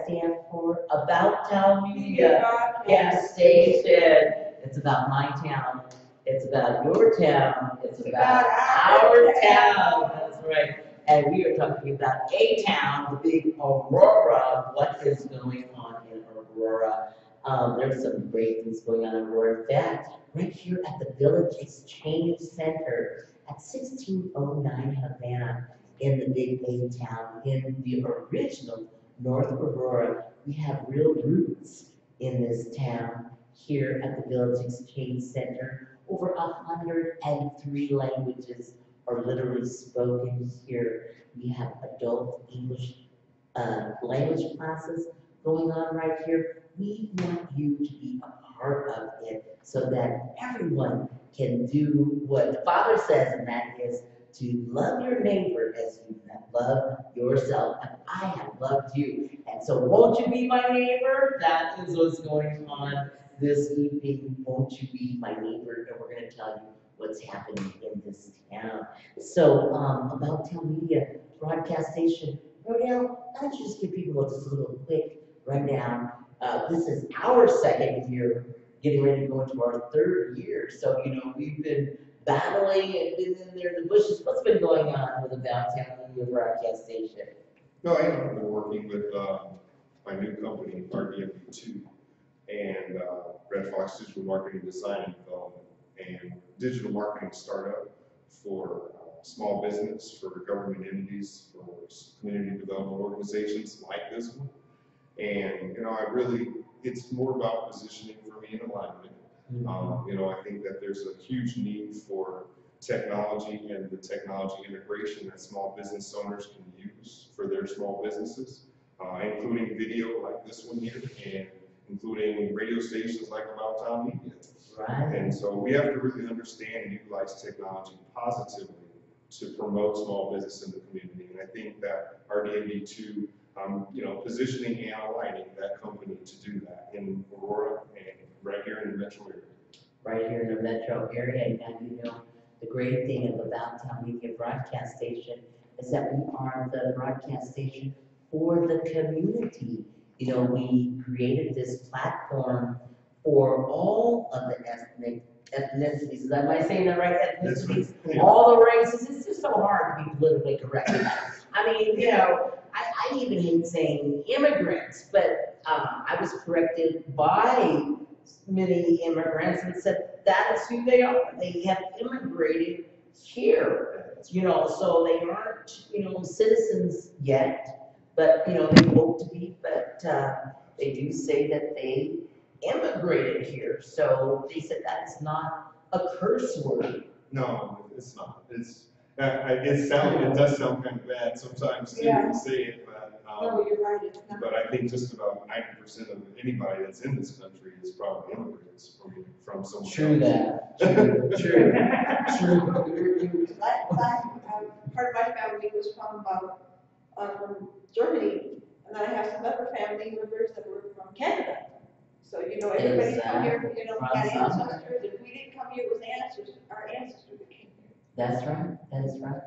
stand for? About Town Media Gas Station. It's about my town. It's about your town. It's about our town. That's right. And we are talking about a town, the big Aurora. What is going on in Aurora? There's some great things going on in Aurora. In fact, right here at the Village Exchange Center at 1609 Havana in the big A town, in the original North Aurora, we have real roots in this town here at the Village Exchange Center. Over 103 languages are literally spoken here. We have adult English language classes going on right here. We want you to be a part of it so that everyone can do what the Father says, and that is to love your neighbor as you have loved yourself, and I have loved you. And so won't you be my neighbor? That is what's going on this evening. Won't you be my neighbor? And we're going to tell you what's happening in this town. So about Town Media Broadcast Station, Rodale, why don't you just give people just a little quick rundown. This is our second year, getting ready to go into our third year. So, we've been battling and been in there in the bushes. What's been going on with the Downtown Media Broadcast Station? No, I've been working with my new company, RDMB2, and Red Fox Digital Marketing Design and Development, and digital marketing startup for small business, for government entities, for community development organizations like this one. And, it's more about positioning for me in alignment. I think that there's a huge need for technology and the technology integration that small business owners can use for their small businesses, including video like this one here, and including radio stations like About Town Media. Right. And so we have to really understand and utilize technology positively to promote small business in the community. And I think that RDMB2, positioning and aligning that company to do that in Aurora and right here in the metro area. Right here in the metro area. And the great thing of About Town Media Broadcast Station is that we are the broadcast station for the community. We created this platform for all of the ethnicities. Am I saying that right? Ethnicities, all the races. It's just so hard to be politically correct. I mean, I even hate saying immigrants, but I was corrected by many immigrants and said that's who they are. They have immigrated here, so they aren't, citizens yet, but, they hope to be, but they do say that they immigrated here. So they said that's not a curse word. No, it's not. It does sound kind of bad sometimes too to say it, but No, you're right, it's not. but I think just about 90% of anybody that's in this country is probably immigrants from somewhere. True that. True. Part of my family was from Germany, and then I have some other family members that were from Canada. So, everybody come here, had ancestors. If we didn't come here, it was our ancestors that came here. That's right. That is right.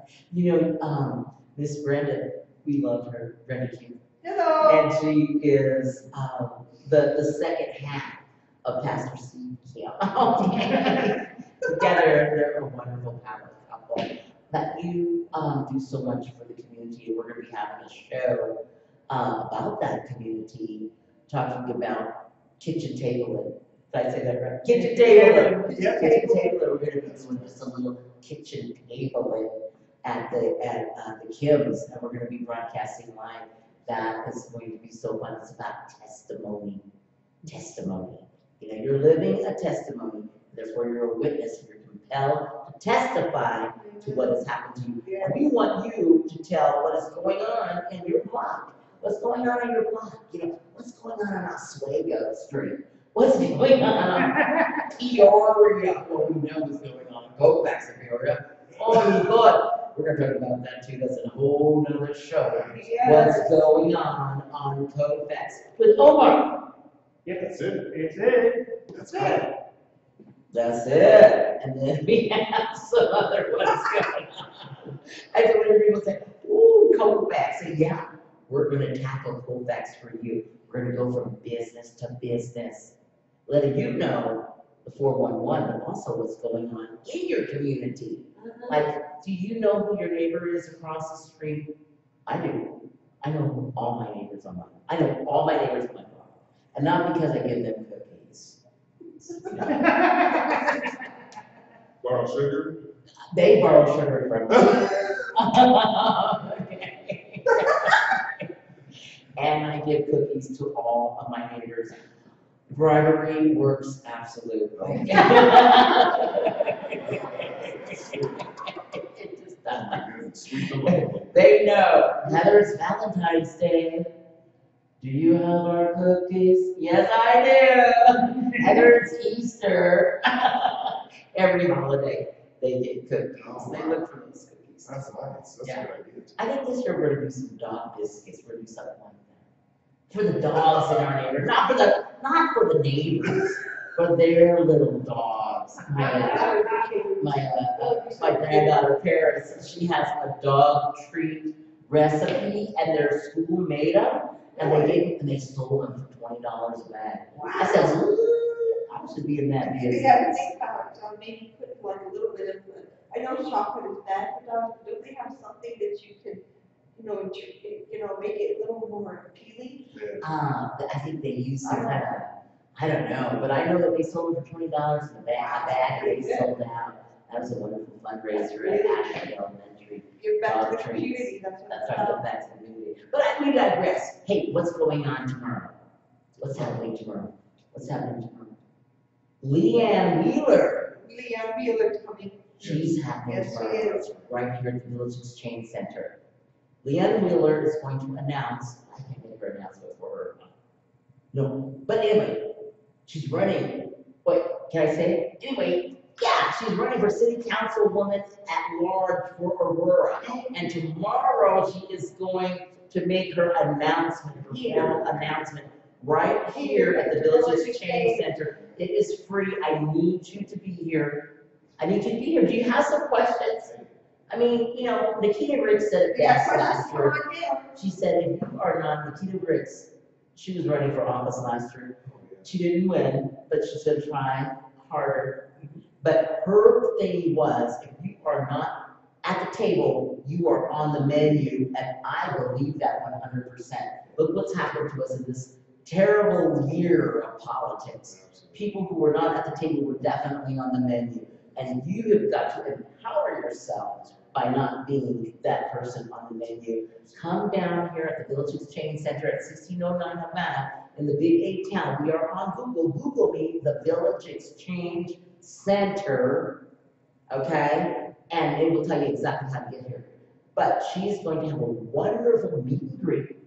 Miss Brenda, we love her, Brenda King. Hello. And she is the second half of Pastor Steve Keel. Together, they're a wonderful power couple. But you do so much for the community. We're going to be having a show about that community, talking about kitchen tabling. Did I say that right? Kitchen tabling. Yeah. Kitchen tabling. We're going to be doing just a little kitchen tabling at the Kim's, and we're going to be broadcasting live. That is going to be so fun. It's about testimony. Testimony. You're living a testimony. Therefore, you're a witness. You're compelled to testify to what has happened to you. And we want you to tell what is going on in your block. What's going on in your block? What's going on Oswego Street? What's going on Peoria? Well, we know what's going on Colfax in Peoria. Oh, you thought we're going to talk about that too. That's a whole nother show. Yes. What's going on Colfax with Omar? Yeah, that's it. It's it. That's good. That's it. And then we have some other ones going on. I know when people say, ooh, Colfax. I say, yeah, we're gonna tackle Colfax for you. We're gonna go from business to business, letting you know the 411, but also what's going on in your community. Like, do you know who your neighbor is across the street? I do. I know who all my neighbors on my, I know all my neighbors on my block. And not because I give them cookies. Borrow sugar? They borrow sugar from me. Okay. And I give cookies to all of my neighbors. Bribery works absolutely. It just does. Sweet alone. They know. Heather, it's Valentine's Day. Do you have our cookies? Yes, I do. Heather, it's Easter. Every holiday, they get cookies. They look for those cookies. That's nice, that's Yeah. a good idea. I think this year we're gonna do some dog biscuits. We're gonna do something like that. For the dogs in our neighborhood, not for the neighbors, for their little dogs. My granddaughter Paris, she has a dog treat recipe and they're school made them. And they stole them for $20 a bag. I said, I should be in that We business. have to think about, maybe put like a little bit of, I know chocolate is bad for dogs, but don't they have something that you can, make it a little more appealing? Yeah. I think they use some kind of, I don't know, but I know that they sold them for $20 in a bag, they sold out. That was a wonderful fundraiser at Ashland Elementary. Give back to Dog the treats. community, that's what That's it's right, about. go back to the community. But we digress. Hey, what's going on tomorrow? What's happening tomorrow? What's happening tomorrow? Leanne Wheeler. Leanne Wheeler's coming. She's happening Yes, she tomorrow, is. right here at the Village Exchange Center. Leanne Wheeler is going to announce, I can't make her announcement for her. No, but anyway, she's running, wait, can I say it? Anyway, yeah, she's running for city councilwoman at large for Aurora. And tomorrow she is going to make her announcement, her formal announcement, right here at the Village Exchange Center. It is free, I need you to be here. I need you to be here. Do you have some questions? I mean, Nikita Riggs said it We got best questions last for year. Dale. She said, if you are not Nikita Riggs, she was running for office last year. She didn't win, but she's gonna try harder. But her thing was, if you are not at the table, you are on the menu, and I believe that 100%. Look what's happened to us in this terrible year of politics. People who were not at the table were definitely on the menu. And you have got to empower yourself by not being that person on the menu. Come down here at the Village Exchange Center at 1609 Havana in the Big 8 town. We are on Google. Google me, the Village Exchange Center, okay? And it will tell you exactly how to get here. But she's going to have a wonderful meet and greet.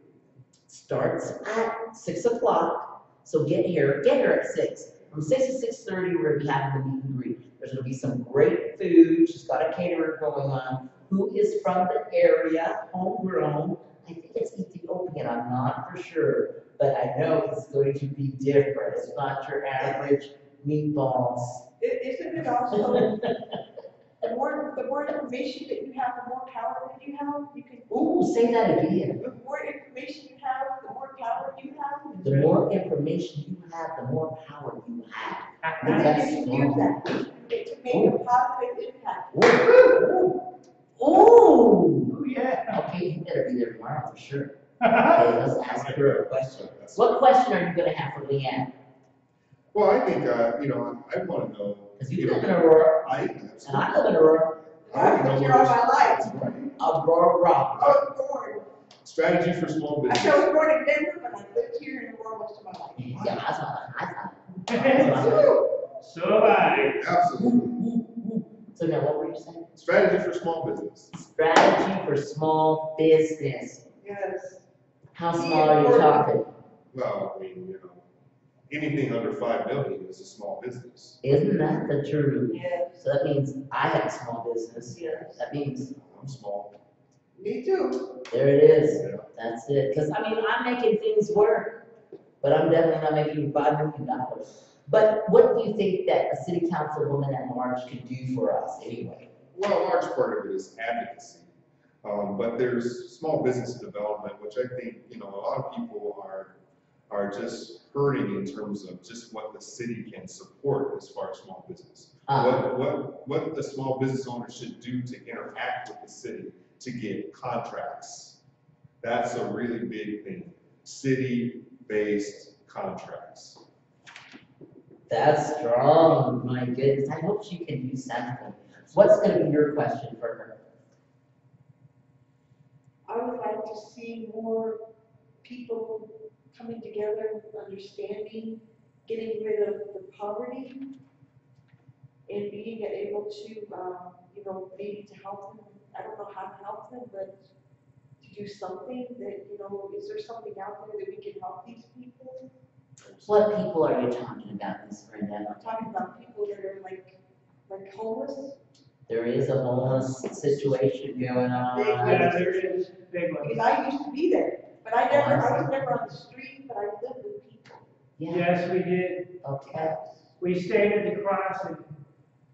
Starts at 6 o'clock, so get here at 6. From 6 to 6:30, we're gonna be having the meet and greet. There's gonna be some great food. She's got a caterer going on who is from the area, homegrown. I think it's Ethiopian, I'm not for sure, but I know it's going to be different. It's not your average meatballs. Isn't it also, the more information that you have, the more power that you have, you can, Ooh, say that again. the more information you have, the more power you have. The more information you have, the more power you have. And That's you can use that to make a positive impact. Ooh, ooh, ooh. Oh, yeah. Okay, you better be there tomorrow for sure. Okay, let's ask her a question. What question are you gonna have for Leanne? Well, I think, I want to know. Because you live in Aurora, and I live in Aurora, I've been here all my life. Aurora. I was born, Strategy for small I business. was born in Denver, but I lived here in Aurora most of my life. Yeah, that's what I thought. So have I. Absolutely. So now what were you saying? Strategy for small business. Strategy for small business. Yes. How small are you talking? Well, anything under 5 million is a small business. Isn't that the truth? Yes. So that means I have a small business. Yes. That means, I'm small. Me too. there it is. Yeah. That's it. Because I'm making things work, but I'm definitely not making $5 million. But what do you think that a city councilwoman at large could do for us anyway? Well, a large part of it is advocacy. But there's small business development, which I think, a lot of people are just hurting in terms of just what the city can support as far as small business. What the small business owner should do to interact with the city to get contracts. That's a really big thing. City-based contracts. That's strong, my goodness. I hope she can do something. What's gonna be your question for her? I would like to see more people coming together, understanding, getting rid of the poverty, and being able to, maybe to help them. I don't know how to help them, but to do something that, is there something out there that we can help these people? What people are you talking about, Miss Brenda? I'm talking about people that are like homeless. There is a homeless situation going on. Yeah, there is, big one. Because I used to be there, but I was never on the street, but I lived with people. Yeah, Yes, we did. okay. We stayed at the crossing.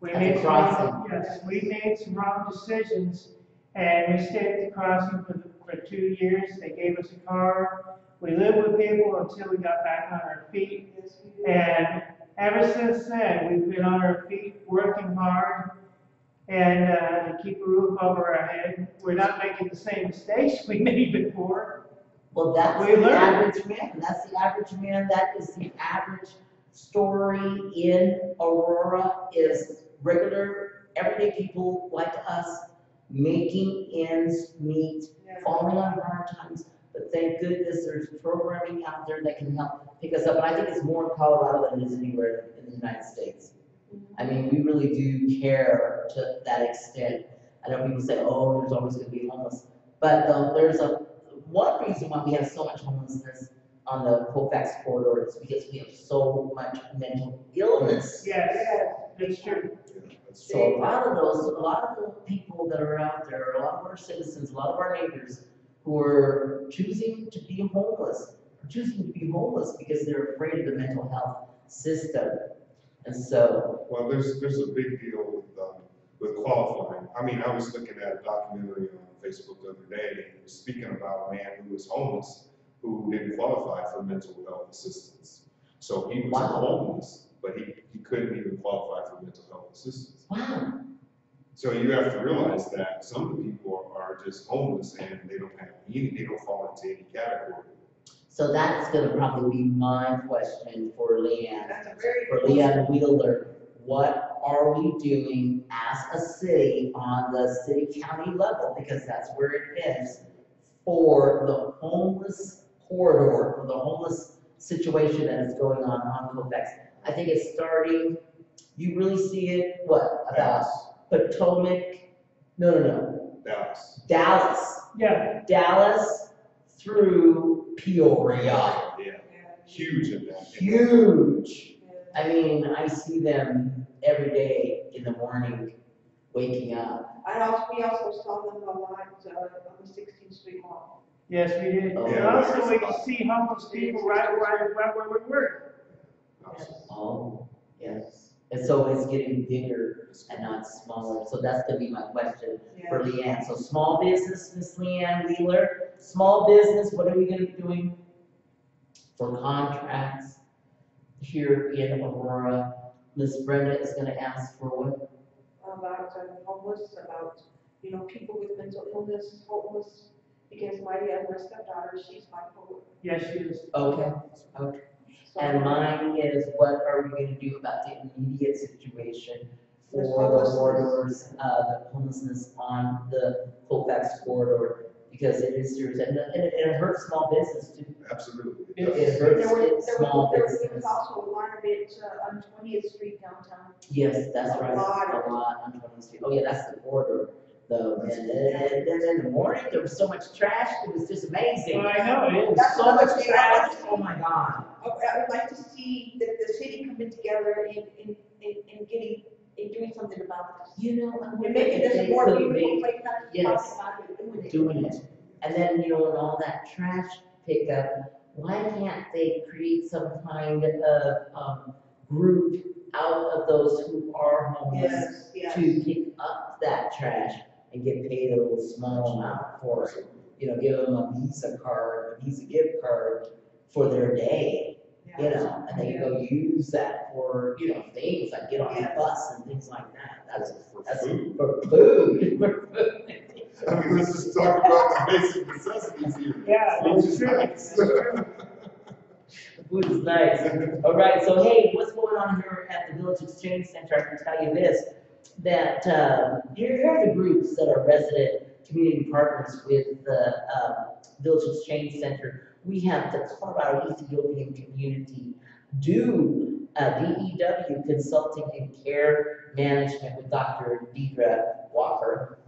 We At the made some crossing. yes, we made some wrong decisions, and we stayed at the crossing for 2 years. They gave us a car. We lived with people until we got back on our feet. And ever since then, we've been on our feet, working hard, and to keep a roof over our head. We're not making the same mistakes we made before. Well, that's We the learn. average man. That's the average man. That is the average story in Aurora is regular, everyday people like us making ends meet, falling on hard times. But thank goodness there's programming out there that can help pick us up. And I think it's more in Colorado than it is anywhere in the United States. I mean, we really do care to that extent. I know people say, oh, there's always going to be homeless. But there's one reason why we have so much homelessness on the Colfax corridor is because we have so much mental illness. Yes, that's true. Yeah, that's So a lot of the people that are out there, a lot of our citizens, a lot of our neighbors who are choosing to be homeless, because they're afraid of the mental health system. And so, Well, there's a big deal with qualifying. I mean, I was looking at a documentary on Facebook the other day, and it was speaking about a man who was homeless, who didn't qualify for mental health assistance. So he was Wow. homeless, but he couldn't even qualify for mental health assistance. wow, So you have to realize that some of the people are just homeless and they don't fall into any category. so that's gonna probably be my question for Leanne. That's a very For good Leanne Wheeler, what are we doing as a city on the city-county level, because that's where it is, for the homeless corridor, for the homeless situation that is going on Colfax? I think it's starting, you really see it, what, about Potomac, no, Dallas. Dallas through Peoria. Yeah, huge in that. Huge. I mean, I see them every day in the morning, waking up. We also saw them a lot on the 16th Street Mall. Yes, we did. Oh, And also, we see homeless people right where we were. Oh, yes. And so it's getting bigger and not smaller. So that's gonna be my question for Leanne. So small business, Miss Leanne Wheeler, small business, what are we gonna be doing for contracts here in Aurora? Miss Brenda is gonna ask for what? About homeless, about, people with mental illness, homeless, because my stepdaughter, she's bipolar. Yes, she is. Okay. So- And mine is, what are we gonna do about the immediate situation for With the homelessness. corridors, the homelessness on the Colfax corridor? Because it is serious, and it hurts small business too. Absolutely. It There hurts was small there business. was also a lot of it on 20th Street downtown. Yes, that's a right, lot. a lot on 20th Street. Oh yeah, that's the corridor, though. And then in the morning, there was so much trash, it was just amazing. Well, I know, it is. That's So much another thing. trash, oh my God. I would like to see the city coming together and doing something about this. You know, And making this a more beautiful place, not just Yes. talking about it, doing it. And then, and all that trash pickup, why can't they create some kind of, group out of those who are homeless Yes, yes. to pick up that trash? and get paid a little small amount for it. You know, give them a Visa card, a Visa gift card for their day, you know, and they can go use that for, you know, things like get on the bus and things like that. That's food. for food. For food. I mean, let's just talk about the basic necessities here. Yeah, Food that's is true. nice. Food is nice. All right, so hey, what's going on here at the Village Exchange Center? I can tell you this, that here are the groups that are resident community partners with the Village Exchange Center. We have the Colorado Ethiopian Community, DEW Consulting and Care Management with Dr. Deidre Walker.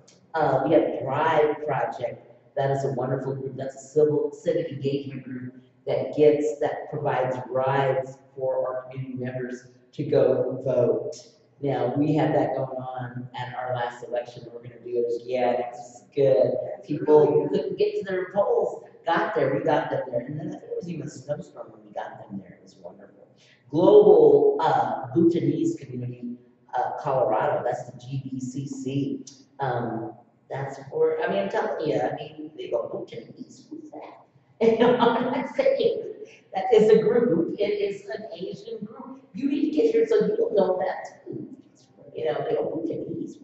We have Drive Project. That is a wonderful group. That's a civic engagement group that provides rides for our community members to go vote. Now, we had that going on at our last election. We're going to do it again. It's good. People who couldn't get to their polls got there. We got them there. And then there was even a snowstorm when we got them there. It was wonderful. Global Bhutanese Community, Colorado. That's the GBCC. That's for, I mean, I'm telling you, I mean, they go Bhutanese. Who's that? You know, I'm not saying that is a group. It is an Asian group. You need to get here so you'll know that too. You know, they go Bhutanese.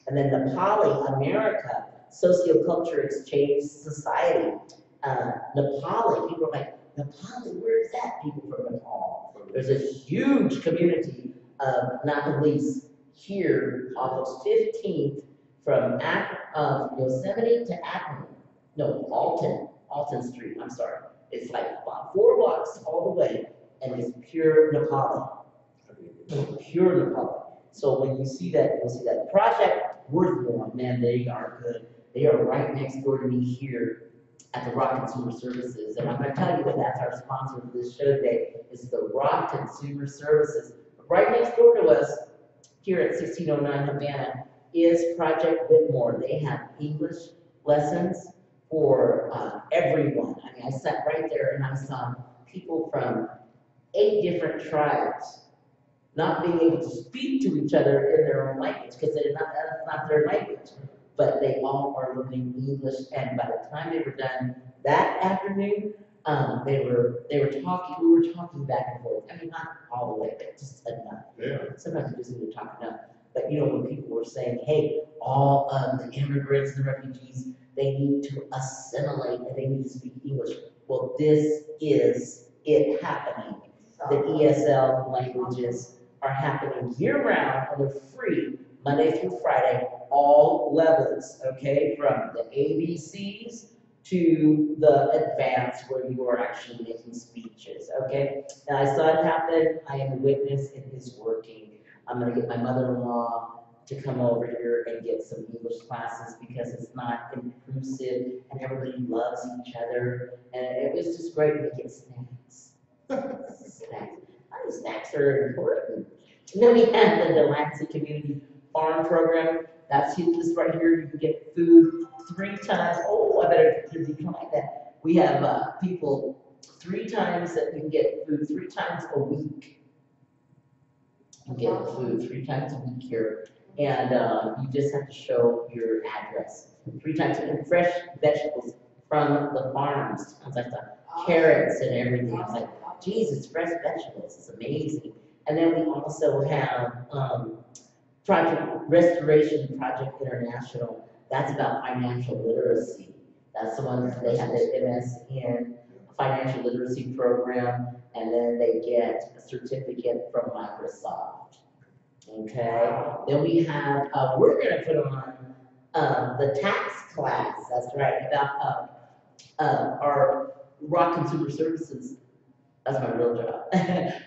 And then the Nepali America Sociocultural Exchange Society. Nepali, people are like, Nepali, where is that? People from Nepal. There's a huge community of Nepalese here off of 15th from Yosemite to Akron. No, Alton Street, I'm sorry. It's like about 4 blocks all the way, and it's pure Nepali. Pure Nepali. So when you see that, you'll see that Project Worthmore, man, they are good. They are right next door to me here at the Rock Consumer Services. And I'm going to tell you that that's our sponsor for this show today. It's the Rock Consumer Services. Right next door to us, here at 1609 Havana, is Project Whitmore. They have English lessons for everyone. I mean, I sat right there and I saw people from 8 different tribes not being able to speak to each other in their own language because that's not their language. But they all are learning English, and by the time they were done that afternoon, we were talking back and forth. I mean, not all the way, but just enough. Yeah. Sometimes you just need to talk enough. But you know, when people were saying, hey, all of the immigrants, the refugees, they need to assimilate and they need to speak English. Well, this is it happening. The ESL languages are happening year-round, and they're free Monday through Friday, all levels, okay? From the ABCs to the advanced, where you are actually making speeches, okay? Now, I saw it happen. I am a witness. It is working. I'm going to get my mother-in-law to come over here and get some English classes because it's not intrusive and everybody loves each other. And it was just great to get snacks. Snacks. I think snacks are important. And then we have the Delancey Community Farm Program. That's this right here. You can get food 3 times. Oh, I better decline that. We have people 3 times that you can get food 3 times a week. You get food 3 times a week here. And you just have to show your address 3 times. And fresh vegetables from the farms. I was like the carrots and everything. I was like, Jesus, fresh vegetables. It's amazing. And then we also have Project Restoration Project International. That's about financial literacy. That's the one that they have the MS in financial literacy program, and then they get a certificate from Microsoft. Okay. Then we have we're going to put on the tax class. That's right, about our Rock Consumer Services. That's my real job.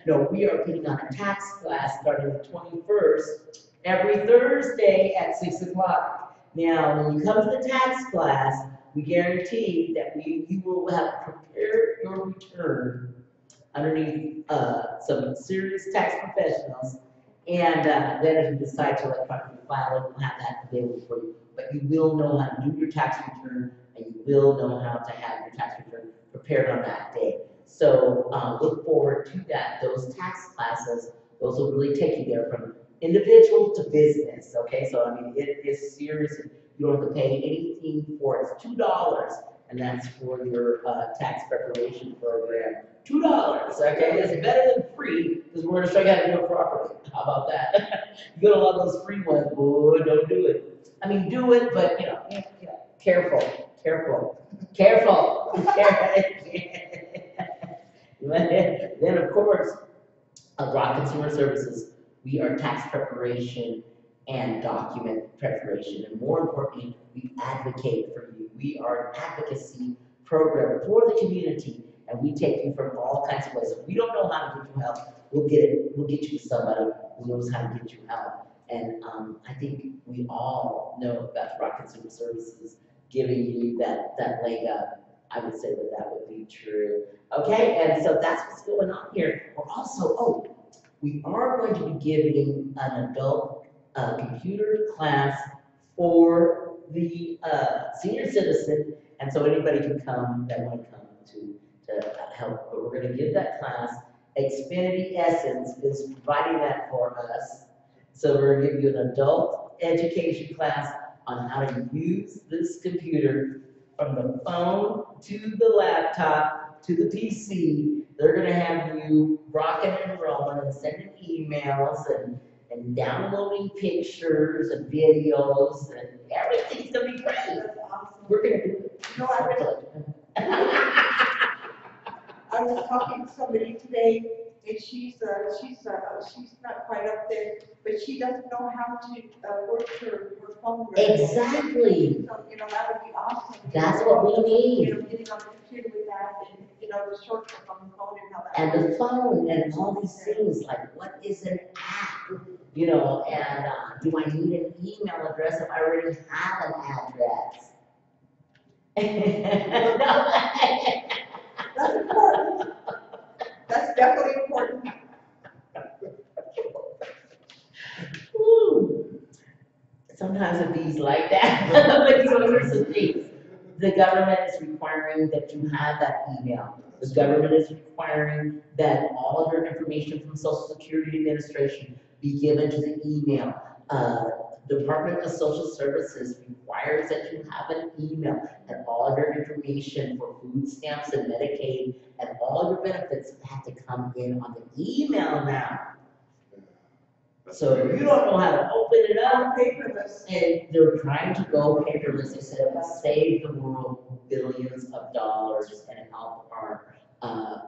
No, we are putting on a tax class starting the 21st, every Thursday at 6 o'clock. Now, when you come to the tax class, we guarantee that you will have prepared your return underneath some serious tax professionals. And then if you decide to electronically file it, we'll have that available for you. But you will know how to do your tax return, and you will know how to have your tax return prepared on that day. So look forward to that. Those tax classes, those will really take you there from individual to business, okay? So, I mean, it is serious. You don't have to pay anything for it. It's $2, and that's for your tax preparation program. $2, okay? That's better than free, because we're gonna show you how to do it properly. How about that? You go to a lot of those free ones, boy, don't do it. I mean, do it, but careful. Then, of course, Rock Consumer Services, we are tax preparation and document preparation. And more importantly, we advocate for you. We are an advocacy program for the community, and we take you from all kinds of ways. If we don't know how to get you help, we'll get you to somebody who knows how to get you help. And I think we all know about Rock Consumer Services giving you that leg up. I would say that would be true. Okay, and so that's what's going on here. We're also, we are going to be giving an adult computer class for the senior citizen, and so anybody can come that want to come to help. But we're going to give that class. Xfinity Essence is providing that for us. So we're going to give you an adult education class on how to use this computer from the phone to the laptop to the PC. They're going to have you rocking and rolling and sending emails and downloading pictures and videos, and everything's going to be great. That's awesome. We're going to do it. You know, I was talking to somebody today, and she's not quite up there, but she doesn't know how to work her phone. Right. Exactly. So, that would be awesome. That's what we need. Getting on the computer with that, and the shortcut on the phone and how that. And the phone and all these things, like what is an app? And do I need an email address if I already have an address? That's important. That's definitely important. Woo. Sometimes it bees like that. But here's the thing. The government is requiring that you have that email. The government is requiring that all of your information from Social Security Administration be given to the email. Department of Social Services requires that you have an email, and all of your information for food stamps and Medicaid and all your benefits have to come in on the email now. So if you don't know how to open it up, Paperless. and they're trying to go paperless, they said it will save the world billions of dollars and help our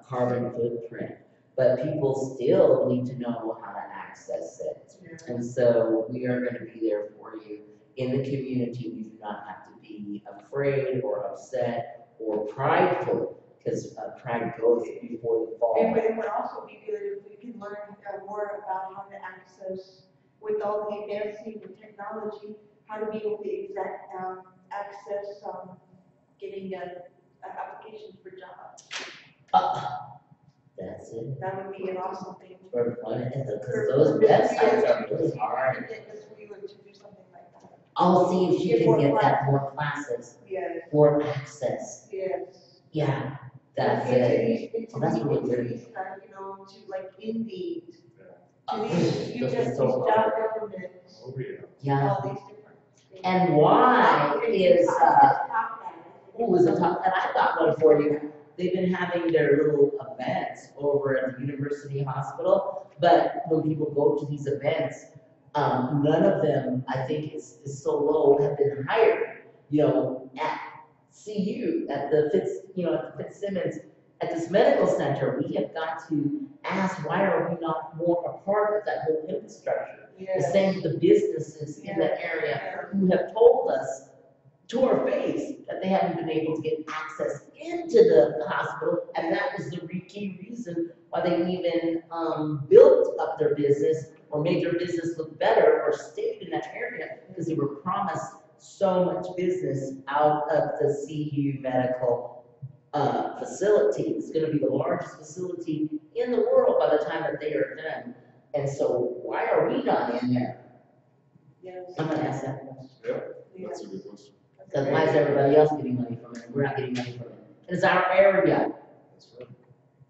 carbon footprint. But people still need to know how to access it. And so we are going to be there for you in the community. You do not have to be afraid or upset or prideful, because pride goes before the fall. And it would also be good if we can learn more about how to access, with all the advancing in technology, how to be able to exact access getting an application for jobs. That's it. That would be an awesome thing. For fun, because those websites are really hard. Get Ms. Wheeler to do something like that. I'll see if she can get that more classes, Yes, more access. yes. Yeah, that's it. Into Well, that's really into good. these, to like Indeed, to Uh, these, you this just, is these so job hard. governments, Oh, yeah. Yeah, all these different things. and why is, who was the top, and I got one for you. They've been having their little events over at the University Hospital, but when people go to these events, none of them, I think is so low, have been hired, at CU, at the Fitzsimmons, at this medical center. We have got to ask, why are we not more a part of that whole infrastructure? The same with the businesses in that area who have told us to our face that they haven't been able to get access into the hospital, and that was the key reason why they even built up their business or made their business look better or stayed in that area, because they were promised so much business out of the CU medical facility. It's going to be the largest facility in the world by the time that they are done. And so why are we not in there? Yes. I'm going to ask that question. Yeah, that's a good question. Because why is everybody else getting money from it? We're not getting money from it. It's our area. That's right.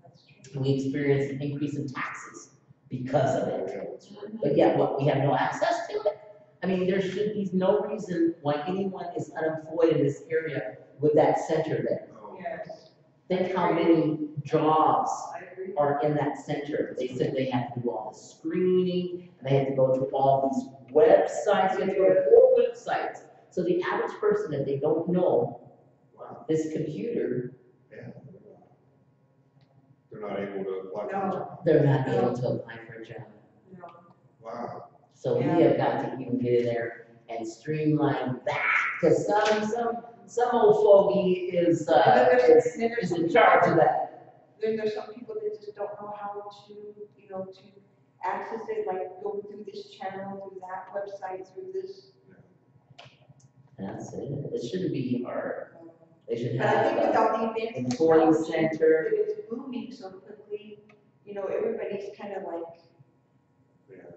That's true. And we experience an increase in taxes because of it. Yeah, that's right. But yet, what, we have no access to it? I mean, there should be no reason why anyone is unemployed in this area with that center there. Yes, Think how many jobs I agree. are in that center. They said they have to do all the screening, and they have to go to all these websites, you have to go to 4 websites. So the average person, if they don't know Wow, this computer, yeah. They're not able to apply for a No. job. they're not able to apply for a job. No. Wow. So we have got to even get in there and streamline that, because some old fogey is in charge of that. Then there's some people that just don't know how to, to access it, like go through this channel, through that website, through this. That's it. It shouldn't be hard. They should But I think with have all the events. and employee stuff, center. that it's booming so quickly, everybody's kind of like,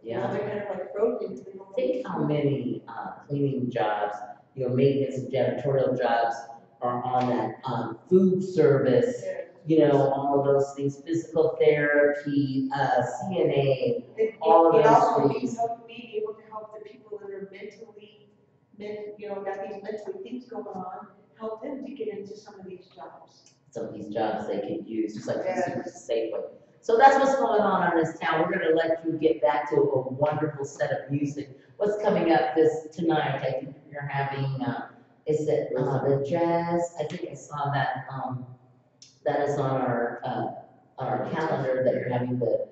Yeah. they're kind of like frozen. They don't know Think what how to do. many cleaning jobs, maintenance and janitorial jobs are on that food service, all of those things, physical therapy, CNA, all of It those also things. being able to help the people that are got these mental things going on, help them to get into some of these jobs. Some of these jobs they could use, just like Yeah. the Safeway. So that's what's going on in this town. We're gonna let you get back to a wonderful set of music. What's coming up tonight? I think you're having, is it, the jazz? I think I saw that, that is on our calendar, that you're having the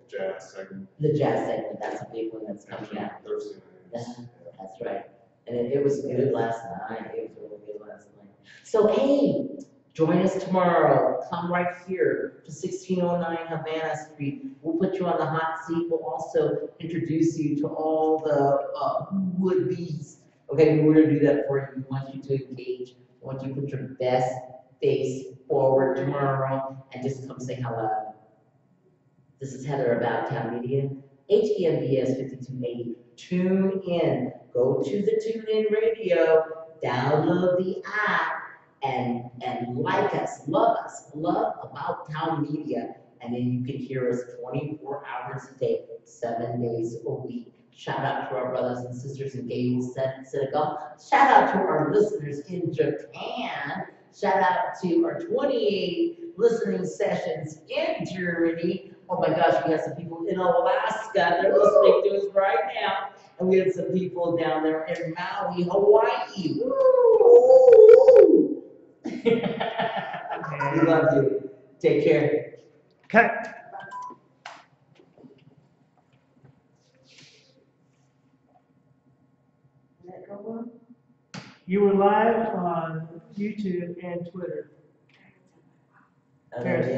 Jazz segment. jazz segment. That's a big one that's coming out. Thursday nights. Yeah. That's right. And it was good last night. It was really good last night. So, hey, join us tomorrow. Come right here to 1609 Havana Street. We'll put you on the hot seat. We'll also introduce you to all the would-be's. Okay, we're gonna do that for you. We want you to engage. We want you to put your best face forward tomorrow and just come say hello. This is Heather About Town Media, HEMBS 5280. Tune in. Go to the TuneIn Radio, download the app, and like us, love About Town Media, and then you can hear us 24 hours a day, 7 days a week. Shout out to our brothers and sisters in Gable, Senegal. Shout out to our listeners in Japan. Shout out to our 28 listening sessions in Germany. Oh my gosh, we have some people in Alaska. They're listening to us right now. And we have some people down there in Maui, Hawaii. Woo! We love you. Take care. Cut. Let that go on. You were live on YouTube and Twitter. Okay.